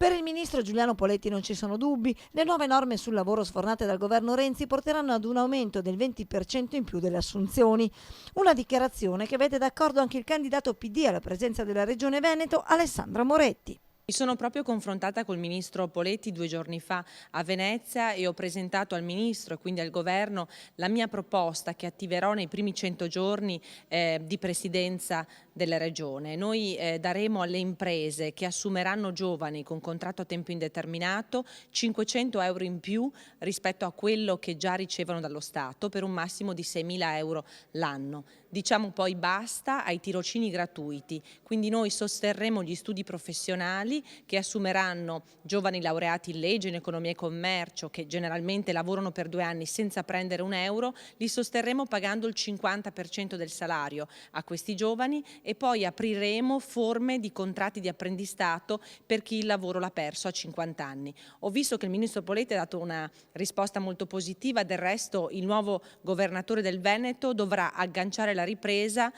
Per il ministro Giuliano Poletti non ci sono dubbi, le nuove norme sul lavoro sfornate dal governo Renzi porteranno ad un aumento del 20% in più delle assunzioni. Una dichiarazione che vede d'accordo anche il candidato PD alla presidenza della Regione Veneto, Alessandra Moretti. Mi sono proprio confrontata col ministro Poletti 2 giorni fa a Venezia e ho presentato al ministro e quindi al governo la mia proposta che attiverò nei primi 100 giorni di presidenza della regione. Noi daremo alle imprese che assumeranno giovani con contratto a tempo indeterminato 500 euro in più rispetto a quello che già ricevono dallo Stato per un massimo di 6.000 euro l'anno. Diciamo poi basta ai tirocini gratuiti, quindi noi sosterremo gli studi professionali che assumeranno giovani laureati in legge, in economia e commercio, che generalmente lavorano per 2 anni senza prendere un euro, li sosterremo pagando il 50% del salario a questi giovani e poi apriremo forme di contratti di apprendistato per chi il lavoro l'ha perso a 50 anni. Ho visto che il ministro Poletti ha dato una risposta molto positiva, del resto il nuovo governatore del Veneto dovrà agganciare la ripresa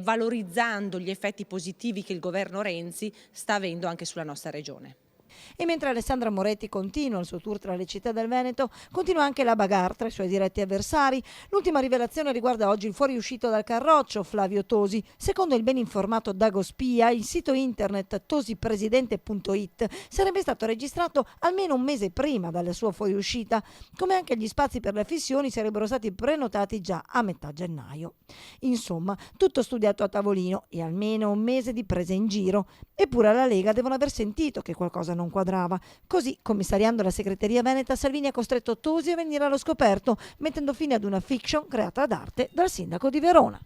valorizzando gli effetti positivi che il governo Renzi sta avendo anche sulla nostra regione. E mentre Alessandra Moretti continua il suo tour tra le città del Veneto, continua anche la bagarre tra i suoi diretti avversari. L'ultima rivelazione riguarda oggi il fuoriuscito dal Carroccio, Flavio Tosi. Secondo il ben informato Dago Spia, il sito internet tosipresidente.it sarebbe stato registrato almeno un mese prima dalla sua fuoriuscita, come anche gli spazi per le affissioni sarebbero stati prenotati già a metà gennaio. Insomma, tutto studiato a tavolino e almeno un mese di prese in giro. Eppure alla Lega devono aver sentito che qualcosa non quadrava. Così, commissariando la segreteria veneta, Salvini ha costretto Tosi a venire allo scoperto, mettendo fine ad una fiction creata ad arte dal sindaco di Verona.